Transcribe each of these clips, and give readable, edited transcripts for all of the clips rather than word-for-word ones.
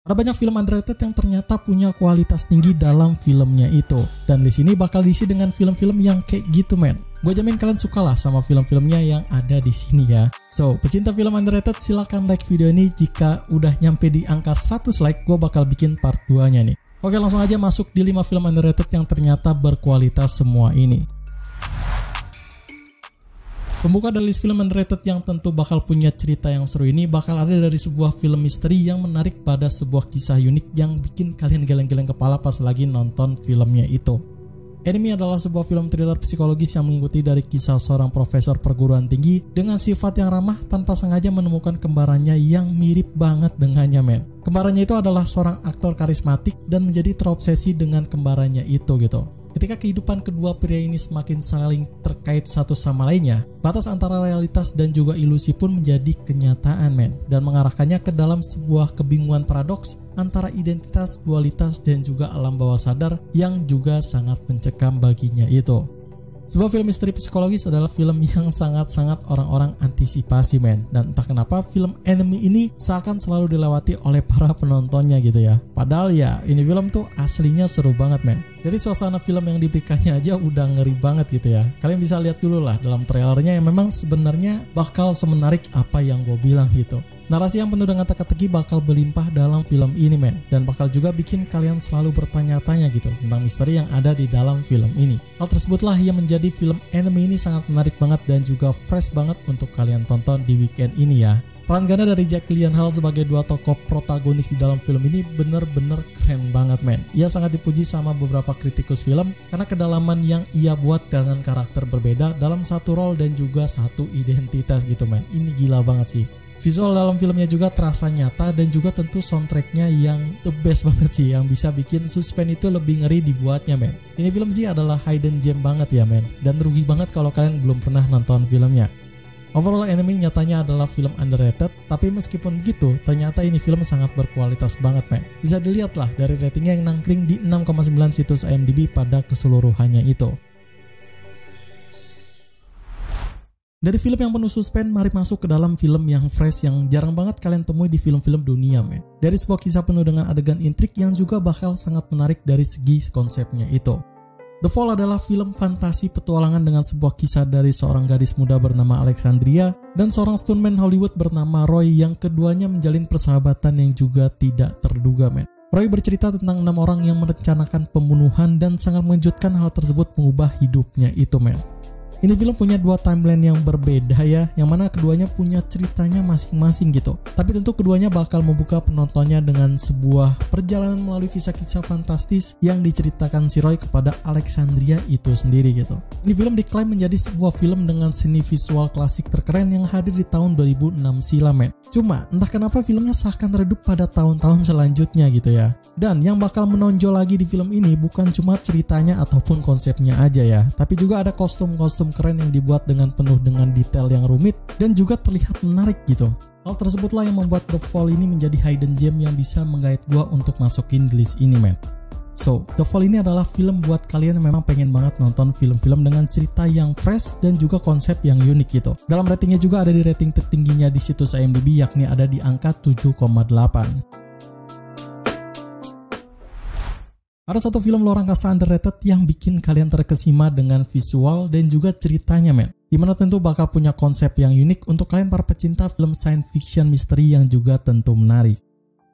Ada banyak film underrated yang ternyata punya kualitas tinggi dalam filmnya itu. Dan di sini bakal diisi dengan film-film yang kayak gitu men. Gue jamin kalian suka lah sama film-filmnya yang ada di sini ya. So, pecinta film underrated silahkan like video ini. Jika udah nyampe di angka 100 like, gue bakal bikin part 2-nya nih. Oke, langsung aja masuk di 5 film underrated yang ternyata berkualitas semua ini. Pembuka dari list film underrated yang tentu bakal punya cerita yang seru ini bakal ada dari sebuah film misteri yang menarik pada sebuah kisah unik yang bikin kalian geleng-geleng kepala pas lagi nonton filmnya itu. Enemy adalah sebuah film thriller psikologis yang mengikuti dari kisah seorang profesor perguruan tinggi dengan sifat yang ramah tanpa sengaja menemukan kembarannya yang mirip banget dengannya men. Kembarannya itu adalah seorang aktor karismatik dan menjadi terobsesi dengan kembarannya itu gitu. Ketika kehidupan kedua pria ini semakin saling terkait satu sama lainnya, batas antara realitas dan juga ilusi pun menjadi kenyataan men, dan mengarahkannya ke dalam sebuah kebingungan paradoks antara identitas, dualitas, dan juga alam bawah sadar yang juga sangat mencekam baginya itu. Sebuah film misteri psikologis adalah film yang sangat-sangat orang-orang antisipasi men. Dan entah kenapa film Enemy ini seakan selalu dilewati oleh para penontonnya gitu ya. Padahal ya ini film tuh aslinya seru banget men. Dari suasana film yang diberikannya aja udah ngeri banget gitu ya. Kalian bisa lihat dulu lah dalam trailernya yang memang sebenarnya bakal semenarik apa yang gue bilang gitu. Narasi yang penuh dengan teka-teki bakal berlimpah dalam film ini men, dan bakal juga bikin kalian selalu bertanya-tanya gitu tentang misteri yang ada di dalam film ini. Hal tersebutlah yang menjadi film Enemy ini sangat menarik banget dan juga fresh banget untuk kalian tonton di weekend ini ya. Peran ganda dari Jake Gyllenhaal sebagai dua tokoh protagonis di dalam film ini bener-bener keren banget men. Ia sangat dipuji sama beberapa kritikus film karena kedalaman yang ia buat dengan karakter berbeda dalam satu role dan juga satu identitas gitu men. Ini gila banget sih. Visual dalam filmnya juga terasa nyata dan juga tentu soundtracknya yang the best banget sih, yang bisa bikin suspense itu lebih ngeri dibuatnya men. Ini film sih adalah hidden gem banget ya men, dan rugi banget kalau kalian belum pernah nonton filmnya. Overall Enemy nyatanya adalah film underrated, tapi meskipun begitu ternyata ini film sangat berkualitas banget men. Bisa dilihat lah dari ratingnya yang nangkring di 6,9 situs IMDb pada keseluruhannya itu. Dari film yang penuh suspense, mari masuk ke dalam film yang fresh yang jarang banget kalian temui di film-film dunia men. Dari sebuah kisah penuh dengan adegan intrik yang juga bakal sangat menarik dari segi konsepnya itu. The Fall adalah film fantasi petualangan dengan sebuah kisah dari seorang gadis muda bernama Alexandria dan seorang stuntman Hollywood bernama Roy yang keduanya menjalin persahabatan yang juga tidak terduga men. Roy bercerita tentang 6 orang yang merencanakan pembunuhan dan sangat mengejutkan hal tersebut mengubah hidupnya itu men. Ini film punya dua timeline yang berbeda ya, yang mana keduanya punya ceritanya masing-masing gitu. Tapi tentu keduanya bakal membuka penontonnya dengan sebuah perjalanan melalui kisah-kisah fantastis yang diceritakan si Roy kepada Alexandria itu sendiri gitu. Ini film diklaim menjadi sebuah film dengan seni visual klasik terkeren yang hadir di tahun 2006 silam men. Cuma entah kenapa filmnya seakan redup pada tahun-tahun selanjutnya gitu ya. Dan yang bakal menonjol lagi di film ini bukan cuma ceritanya ataupun konsepnya aja ya, tapi juga ada kostum-kostum keren yang dibuat dengan penuh dengan detail yang rumit dan juga terlihat menarik gitu. Hal tersebutlah yang membuat The Fall ini menjadi hidden gem yang bisa menggait gua untuk masukin di list ini men. So, The Fall ini adalah film buat kalian yang memang pengen banget nonton film-film dengan cerita yang fresh dan juga konsep yang unik gitu. Dalam ratingnya juga ada di rating tertingginya di situs IMDb yakni ada di angka 7,8. Ada satu film luar angkasa underrated yang bikin kalian terkesima dengan visual dan juga ceritanya men. Dimana tentu bakal punya konsep yang unik untuk kalian para pecinta film science fiction misteri yang juga tentu menarik.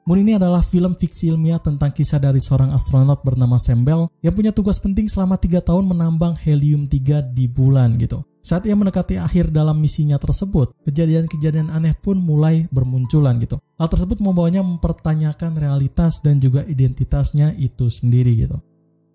Moon ini adalah film fiksi ilmiah tentang kisah dari seorang astronot bernama Sam Bell yang punya tugas penting selama 3 tahun menambang helium-3 di bulan gitu. Saat ia mendekati akhir dalam misinya tersebut, kejadian-kejadian aneh pun mulai bermunculan gitu. Hal tersebut membawanya mempertanyakan realitas dan juga identitasnya itu sendiri gitu.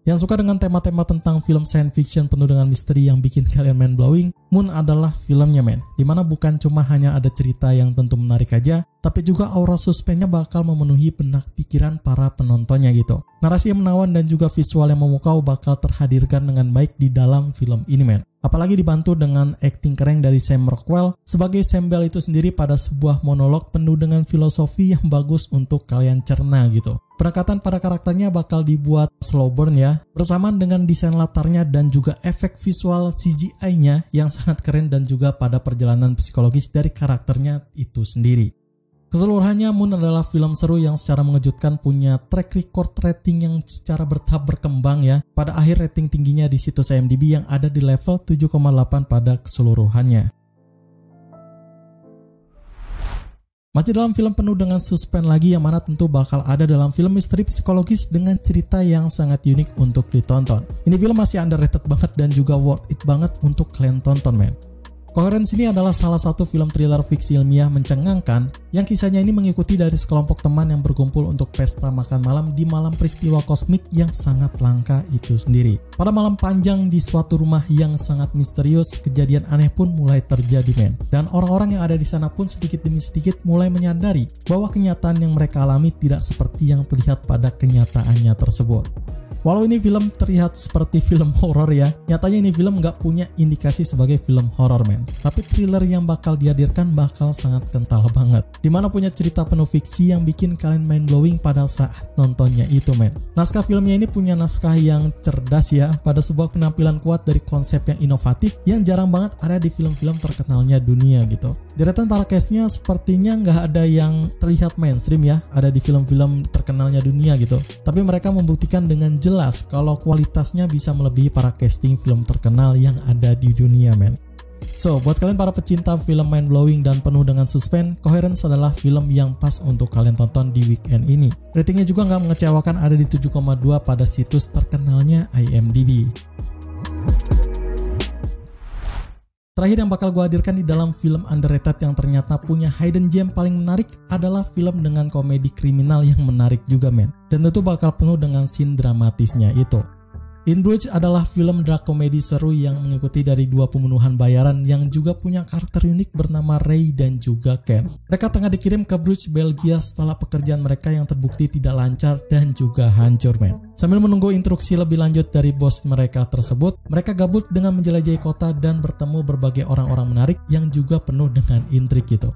Yang suka dengan tema-tema tentang film science fiction penuh dengan misteri yang bikin kalian mind blowing, Moon adalah filmnya men. Dimana bukan cuma hanya ada cerita yang tentu menarik aja, tapi juga aura suspense-nya bakal memenuhi benak pikiran para penontonnya gitu. Narasi yang menawan dan juga visual yang memukau bakal terhadirkan dengan baik di dalam film ini men. Apalagi dibantu dengan acting keren dari Sam Rockwell sebagai Sam Bell itu sendiri pada sebuah monolog penuh dengan filosofi yang bagus untuk kalian cerna gitu. Pendekatan pada karakternya bakal dibuat slow burn ya, bersamaan dengan desain latarnya dan juga efek visual CGI-nya yang sangat keren dan juga pada perjalanan psikologis dari karakternya itu sendiri. Keseluruhannya, Moon adalah film seru yang secara mengejutkan punya track record rating yang secara bertahap berkembang ya. Pada akhir rating tingginya di situs IMDb yang ada di level 7,8 pada keseluruhannya. Masih dalam film penuh dengan suspense lagi yang mana tentu bakal ada dalam film misteri psikologis dengan cerita yang sangat unik untuk ditonton. Ini film masih underrated banget dan juga worth it banget untuk kalian tonton, men. Coherence ini adalah salah satu film thriller fiksi ilmiah mencengangkan yang kisahnya ini mengikuti dari sekelompok teman yang berkumpul untuk pesta makan malam di malam peristiwa kosmik yang sangat langka itu sendiri. Pada malam panjang di suatu rumah yang sangat misterius, kejadian aneh pun mulai terjadi, men. Dan orang-orang yang ada di sana pun sedikit demi sedikit mulai menyadari bahwa kenyataan yang mereka alami tidak seperti yang terlihat pada kenyataannya tersebut. Walau ini film terlihat seperti film horor ya, nyatanya ini film nggak punya indikasi sebagai film horor, men. Tapi thriller yang bakal dihadirkan bakal sangat kental banget. Dimana punya cerita penuh fiksi yang bikin kalian mind blowing pada saat nontonnya itu, men. Naskah filmnya ini punya naskah yang cerdas ya, pada sebuah penampilan kuat dari konsep yang inovatif yang jarang banget ada di film-film terkenalnya dunia gitu. Deretan para cast-nya sepertinya nggak ada yang terlihat mainstream ya, ada di film-film terkenalnya dunia gitu. Tapi mereka membuktikan dengan jelas kalau kualitasnya bisa melebihi para casting film terkenal yang ada di dunia, men. So, buat kalian para pecinta film mind-blowing dan penuh dengan suspense, Coherence adalah film yang pas untuk kalian tonton di weekend ini. Ratingnya juga nggak mengecewakan, ada di 7,2 pada situs terkenalnya IMDb. Terakhir yang bakal gue hadirkan di dalam film underrated yang ternyata punya hidden gem paling menarik adalah film dengan komedi kriminal yang menarik juga, men. Dan tentu bakal penuh dengan scene dramatisnya itu. In Bruges adalah film dark komedi seru yang mengikuti dari dua pembunuhan bayaran yang juga punya karakter unik bernama Ray dan juga Ken. Mereka tengah dikirim ke Bruges, Belgia setelah pekerjaan mereka yang terbukti tidak lancar dan juga hancur, men. Sambil menunggu instruksi lebih lanjut dari bos mereka tersebut, mereka gabut dengan menjelajahi kota dan bertemu berbagai orang-orang menarik yang juga penuh dengan intrik gitu.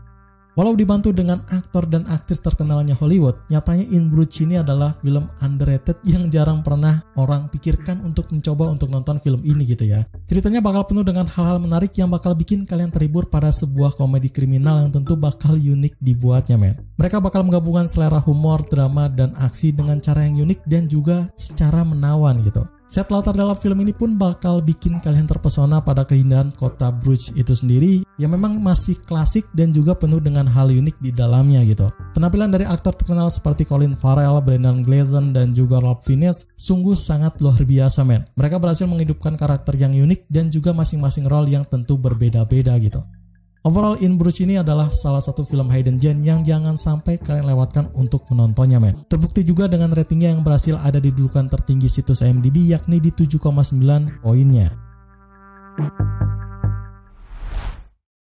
Walau dibantu dengan aktor dan aktris terkenalnya Hollywood, nyatanya In Bruges ini adalah film underrated yang jarang pernah orang pikirkan untuk mencoba untuk nonton film ini gitu ya. Ceritanya bakal penuh dengan hal-hal menarik yang bakal bikin kalian terhibur pada sebuah komedi kriminal yang tentu bakal unik dibuatnya, men. Mereka bakal menggabungkan selera humor, drama, dan aksi dengan cara yang unik dan juga secara menawan gitu. Set latar dalam film ini pun bakal bikin kalian terpesona pada keindahan kota Bruges itu sendiri yang memang masih klasik dan juga penuh dengan hal unik di dalamnya gitu. Penampilan dari aktor terkenal seperti Colin Farrell, Brendan Gleeson, dan juga Ralph Fiennes sungguh sangat luar biasa, men. Mereka berhasil menghidupkan karakter yang unik dan juga masing-masing role yang tentu berbeda-beda gitu. Overall, In Bruges ini adalah salah satu film hidden gem yang jangan sampai kalian lewatkan untuk menontonnya, men. Terbukti juga dengan ratingnya yang berhasil ada di dudukan tertinggi situs IMDb yakni di 7,9 poinnya.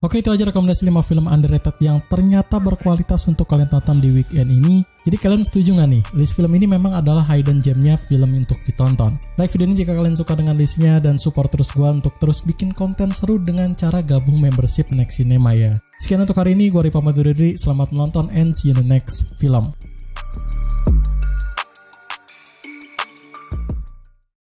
Oke, itu aja rekomendasi 5 film underrated yang ternyata berkualitas untuk kalian tonton di weekend ini. Jadi kalian setuju nggak nih? List film ini memang adalah hidden gemnya film untuk ditonton. Like video ini jika kalian suka dengan listnya dan support terus gue untuk terus bikin konten seru dengan cara gabung membership Next Cinema ya. Sekian untuk hari ini, gue Ripa Maduriri. Selamat menonton and see you in the next film.